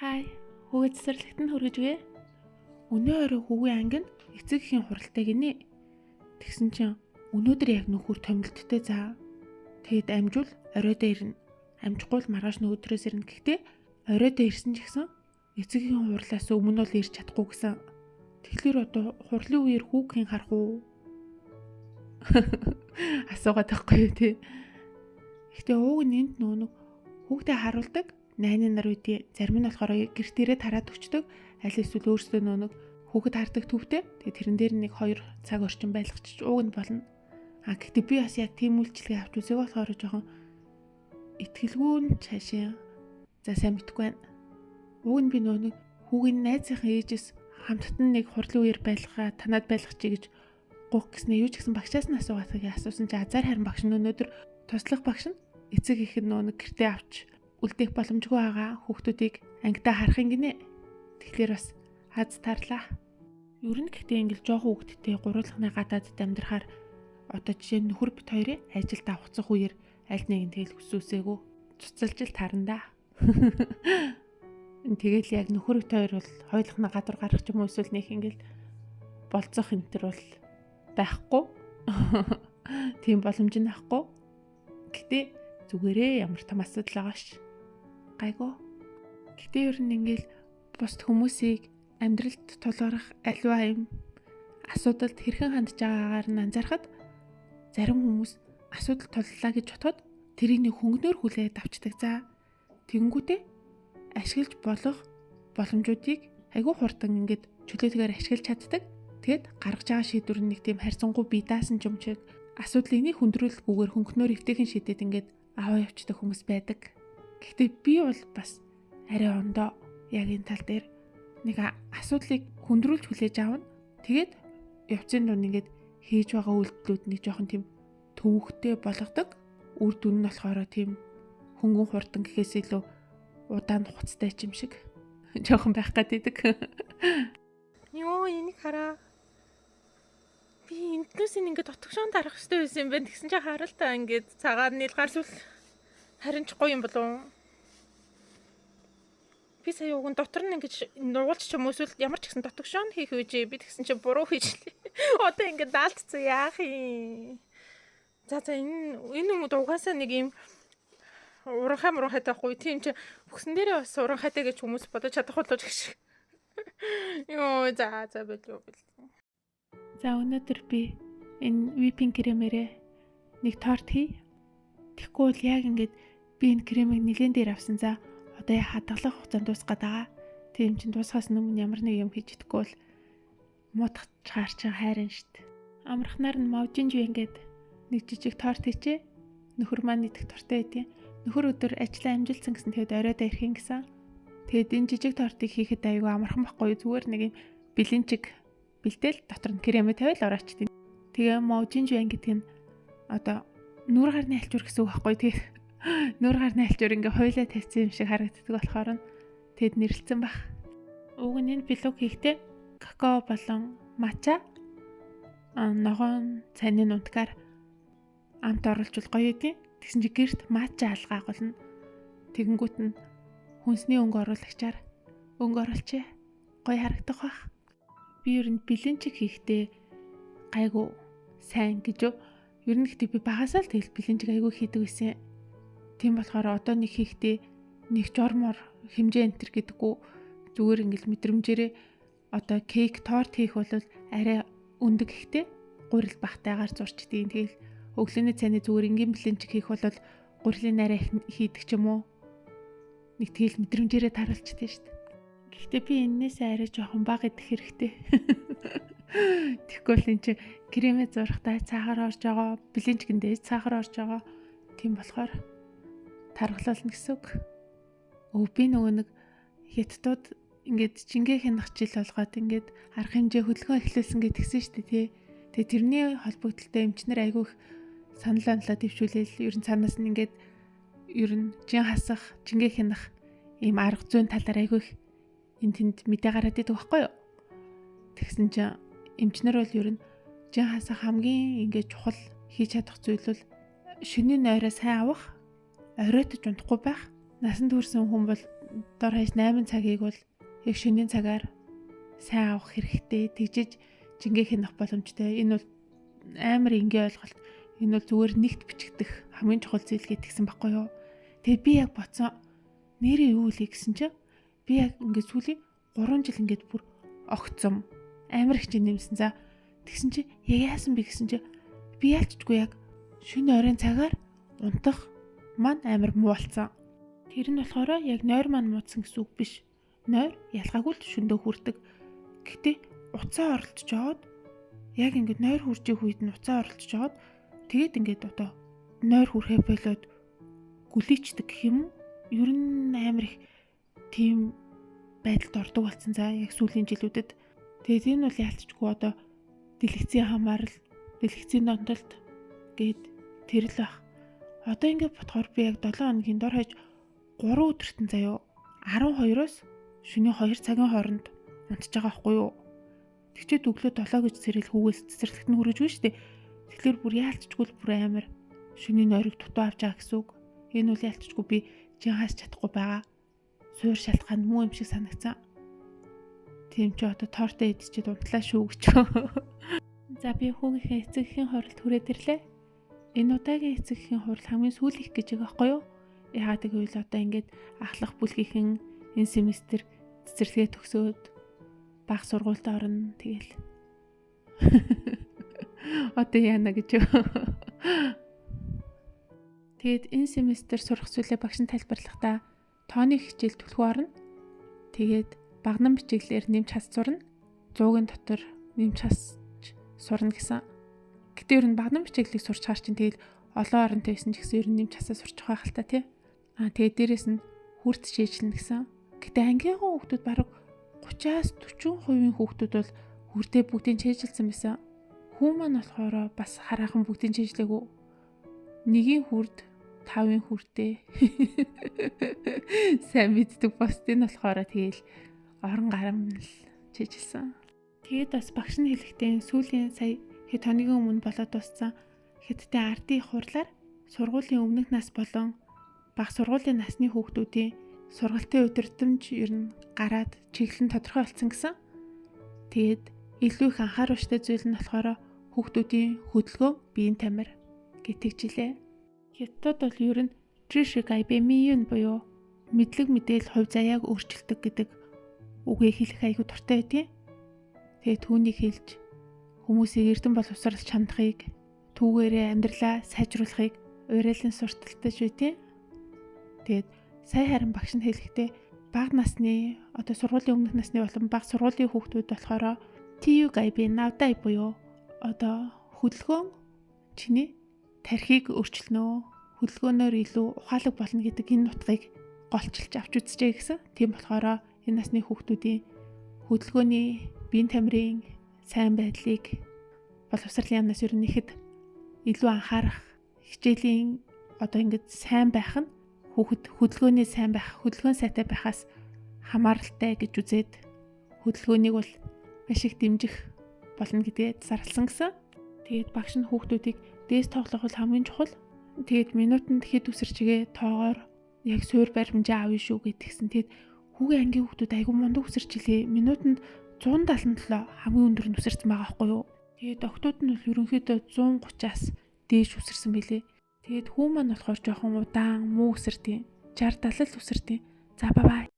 Хай, хүүгээ цэцэрлэгт нь хүргэж гээ. Өнөө орой хүүгийн анги нь эцэг эхийн хуралтай гинэ. Тэгсэн чинь өнөөдөр яг нөхөр томилдтой заа. Тэгэд амжуул оройдоо ирнэ. Амжихгүй л маргааш нөгөөдрөөс ирнэ. Гэхдээ оройдоо ирсэн ч гэсэн эцэг эхийн хурлаас өмнө бол ирж чадахгүй гэсэн. Тэгэхээр одоо хурлын үеэр хүүгийн харах уу? Асуугаад байхгүй юу те. Гэхдээ ууг нь энд нөө хүүхдээ харуулдаг. Найны нар үдий зарим нь болохоор гэрт ирээд хараад өчтөг. Аль эсвэл өөрсдөө нөө хүүхэд хардаг төвтэй. Тэгээ тэрэн дээр нэг 2 цаг орчим байлгачих ууг нь болно. Гэхдээ би бас яг тийм үйлчлэгээ авч үзег болохоор жоохон итгэлгүй нь цаашаа за сайн мэдгүй байна. Ууг нь би нөө хүүгийн найзынхаа ээжээс хамттан нэг хурлын үеэр байлгаа танаад байлгачих гэж гух гэснээр юу ч гэсэн багшаас нь асуугаатыг асуусан чи азар харин багш нь өнөөдөр туслах багш нь эцэг их нөө гэртээ авч үлдээх боломжгүй байгаа хүүхдүүдийг ангидаа харахын гинэ. Тэгэхээр бас хаз тарлаа. Ер нь гэхдээ ингээл жоохон хүүхдтэй гурвуулганы гадаадд амьдрахаар одоо жишээ нь нөхөр бит хоёрын ажилд авахцах үеэр аль нэг нь тэгэл хүсүүсээгүү цуцалж л тарандаа. Тэгэл яг нөхөр бит хоёр бол хойлохны гадуур гарах ч юм уу эсвэл нэг ингээл болцох энэ төр бол байхгүй. Тийм боломж нь байхгүй. Гэтэ зүгээрээ ямар том асуудал байгаа ш. Гайгүй. Гэтэ ер нь ингээл бусд хүмүүсийг амьдралд тулгарах аливаа юм асуудалд хэрхэн хандж байгаагаар нь анзаархад зарим хүмүүс асуудал туллаа гэж бодоход тэрийг нэг хөнгөнөөр хүлээд авчдаг. За тэгэнгүүтээ ашиглаж болох боломжуудыг айгүй хурдан ингээд чөлөөтэйгээр ашиглаж чаддаг. Тэгэд гаргаж байгаа шийдвэр нэг тийм харьцангуй бие даасан юм шиг асуудлыг нэг хүндрүүлэлгүйгээр хөнгөнөөр эвтэйхэн шийдээд ингээд аваа явчихдаг хүмүүс байдаг. Гэхдээ би бол бас арай ондоо яг энэ тал дээр нэг асуудлыг хүндрүүлж хүлээж аавна. Тэгээд явцын дунд ингээд хийж байгаа үйлдэлүүд нэг жоохон тийм төвөгтэй болгодог. Үр дүн нь болохоор тийм хөнгөн хурдан гэхээс илүү удаан хугацтай юм шиг жоохон байх гэдэг. Йоо энийг хараа. Би энтнүүсийг ингээд утгашаан дарах хэрэгтэй байсан юм байна. Тэгсэн чинь харалтаа ингээд цагаар нийлгарсвал харин ч гоё юм болов. Би сая уг нь дотор нь ингэж нуулч ч юм уу эсвэл ямар ч гэсэн дотогшоон хийх үжи би тэгсэн чинь буруу хийжлээ. Одоо ингэ даалтцсан яах юм. За энэ юм угаасаа нэг юм уранхай таахгүй тийм чи бүксэн дээрээ бас уранхайтай гэж хүмүүс бодож чадах болооч гэж. Йоо за болов. За өнөөдөр би энэ випинг кремээрээ нэг торт хий. Тэгэхгүй бол яг ингэж би энэ кремийг нэлээд дээр авсан. За одоо хадгалах хугацаанд дуусгаад байгаа. Тийм чин дуусахаас өмнө ямар нэг юм хийж идэхгүй бол муудах чаар чин хайрын штт. Амархнаар нь мовжинж вэ ингээд нэг жижиг торт хийчээ. Нөхөр маань идэх тортой байдیں۔ Нөхөр өдөр ажиллаа амжилтсан гэсэн тэгэд оройдоо ирэх гэсэн. Тэгэд энэ жижиг тортыг хийхэд аюу амархан байхгүй зүгээр нэг юм бэлэнчиг бэлдээл дотор нь крем тавиал ороочтой. Тэгээ мовжинж вэ гэдэг нь одоо нүур гарны альчуур гэсэн үг байхгүй тэгээ нүур гарны альчуур ингээ хойлоо тавьсан юм шиг харагддаг болохоор нь тэгэд нэрлэлсэн баг. Уг нь энэ бэлэг хийхдээ какао болон матча ногоон цайны нутгаар амт оруулж гоё идэв. Тэгсэн чи гэрт матча алгаа голно. Тэгэнгүүт нь хүнсний өнгө оруулагчаар өнгө оруулчээ. Гоё харагдах бах. Би ер нь бэлэнчиг хийхдээ гайгүй сайн гэж ер нь гэхдээ би багасаа л тэгэл бэлэнчиг айгүй хийдэг байсан. Тийм болохоор одоо нэг хийхдээ нэг жормор хэмжээ энтер гэдэггүй зүгээр ингээл мэдрэмжээрээ одоо кейк торт хийх бол арай өндөг ихтэй гурил багтайгаар зурчдгийг тэгэл өглөөний цайны зүгээр ингийн бэлэнчиг хийх бол гурилын арай хийдэг ч юм уу нэг тэгэл мэдрэмжээрээ таруулчихдээ шүү дээ. Гэхдээ би энээс арай жоохон бага идэх хэрэгтэй. Тэгэхгүй л эн чинь кремээ зурхтай цаахаар орж байгаа бэлэнчгэндээ цаахаар орж байгаа тийм болохоор тархалуулна гэсэн үг. Би нөгөө нэг хятадууд ингээд жингээ хянах жил болгоод ингээд арга хэмжээ хөдөлгөөн эхлүүлсэн гэдгсэн шүү дээ тий. Тэгээ тэрний холбогдлолтой эмчнэр айгүй их санал онлоо дэвшүүлээл ер нь цаанаас нь ингээд ер нь жин хасах жингээ хянах ийм арга зүйн талаар айгүй их энэ тэнд мэдээ гараад идэг байхгүй юу. Тэгсэн чинь эмчнэр бол ер нь жин хасах хамгийн ингээд чухал хийж чадах зүйл бол шөнийн ойроо сайн авах, оройтож унтахгүй байх. Насанд хүрсэн хүн бол дор хаяж 8 цагийг бол яг шөнийн цагаар сайн авах хэрэгтэй. Тэгжиж жингээ хянах боломжтой. Энэ бол амар энгийн ойлголт. Энэ бол зүгээр нэгт бичигдэх хамгийн чухал зүйл гэдгийгсэн баггүй юу. Тэгээд би яг бодсон нэрээ юу вэ гэсэн чинь би яг ингээд сүүлийн 3 жил ингээд бүр огцом амар их чинь нэмсэн за. Тэгсэн чинь яг яасан бэ гэсэн чинь би ялчгүй яг шөнө оройн цагаар унтах маань амар муулсан. Тэр нь болохоор яг нойр маань муудсан гэсэн үг биш. Нойр ялгаагүй л шөндөө хүрдэг. Гэхдээ уцаа оролцож жоод яг ингээд нойр хүрчих үед нь уцаа оролцож жоод тэгээд ингээд одоо нойр хүрхээ болоод гүлийчдэг гэх юм уу? Ер нь амар их тийм байдалд ордог болсон за яг сүүлийн жилүүдэд. Тэгээд энэ бол яалтчгүй одоо дэлгэцийн хамаарал, дэлгэцийн донтолт гээд тэр л баг. Одоо ингээд бодохоор би яг 7 хоногийн дор хаяж 3 өдөртөн заяо 12-оос шөнийн 2 цагийн хооронд унтж байгаа байхгүй юу? Тэгчээд өглөө 7 гэж сэрэл хүүгээс цэцэрлэгт нь хүрэж байна шүү дээ. Тэгэхээр бүр яалтчгүй л бүр амар шөнийн нойрог дутуу авч байгаа гэсэн үг. Энэ үл яалтчгүй би жинхаас чадахгүй байгаа. Суур шалтгаан муу юм шиг санагцсан. Тийм ч одоо тортой идчихэд унтлаа шүү гэж. За би хүүгийнхээ эцэгхийн хоролт хүрээд ирлээ. Энэ удаагийн эцэгхийн хурал хамгийн сүүлийнх гэж байгаа байхгүй юу? Яагаад гэвэл одоо ингээд ахлах бүлгийнхэн энэ семестр цэцэрлэгээ төгсөөд бага сургуульд орно тэгэл. Одоо яана гэж. Тэгэд энэ семестр сурах зүйлээ багш нь тайлбарлахдаа тооны хичээл төлхөө орно. Тэгээд багнан бичиглэлээр нэмж хас сурна. 100-ын дотор нэмж хасч сурна гэсэн. Гэтэ ер нь багнан бичиглэлийг сурч хаар чинь тэгэл олон оронтой байсан ч гэсэн ер нь нэмж хасаа сурчих байх л та тий. Тэгээд дээрэс нь хүрт шийдэлнэ гэсэн. Гэтэ ангийнхаа хүүхдүүд баруун 30-40% хүүхдүүд бол хүртээ бүгдийг чийжилсэн байсан. Хүү маань болохоор бас хараахан бүгдийг чийжлээгүй. Нэгийн хүрд 5-ын хүртээ. Сайн мэддэг постын болохоор тэгэл орон гарам л чийжилсэн. Тэгээд бас багш нь хэлэхдээ сүүлийн сая хэд хоногийн өмнө болоод дууссан хятадын ардын хурлаар сургуулийн өмнөх нас болон бага сургуулийн насны хүүхдүүдийн сургалтын удирдамж ер нь гараад чиглэл нь тодорхой болсон гэсэн. Тэгээд илүү их анхааруулжтай зүйл нь болохоор хүүхдүүдийн хөдөлгөөн, биеийн тамир гэтгжилээ. Хятад бол ер нь жишг IBM-ийн буюу мэдлэг мэдээлэл хувь заяаг өөрчилдөг гэдэг үгийг хэлэх аягүй дуртай байдیں۔ Тэгээд түүнийг хэлж хүмүүсийг эрдэм боловсрал чамдахыг, түүгээрээ амьдралаа сайжруулахыг уриалан сурталчилж байдیں۔ Тэгээд сая харин багш нь хэлэхдээ бага насны одоо сургуулийн өмнөх насны болон бага сургуулийн хүүхдүүд болохоор TUGIB навдай буюу одоо хөдөлгөөн чиний тархийг өөрчилнө, хөдөлгөөнөөр илүү ухаалаг болно гэдэг энэ нутгийг голчилж авч үзчихээ гэсэн. Тийм болохоор энэ насны хүүхдүүдийн хөдөлгөөний, биеийн тамирын сайн байдлыг боловсролын яамнаас ер нь ихэд илүү анхаарах, хичээлийн одоо ингэж сайн байх нь хүүхэд хөдөлгөөний сайн байх, хөдөлгөөн сайтай байхаас хамааралтай гэж үзээд хөдөлгөөнийг бол маш их дэмжих болно гэдгээ зарласан гэсэн. Тэгээд багш нь хүүхдүүдийг дээс тоглох бол хамгийн чухал. Тэгээд минутанд хэд үсэрчгээ тоогоор яг суур баримжаа авъя шүү гэдгсэн. Тэгээд хүүгийн ангийн хүүхдүүд айгүй мундаг үсэрчлээ. Минутанд 177 хамгийн өндөр нь үсэрсэн байгаа байхгүй юу? Тэгээд октод нь бол ерөнхийдөө 130-аас дээш үсэрсэн байлээ. Тэгээд хүү маань болохоор жоохон удаан муу үсэрдэг. 60-70 үсэрдэг. За бай.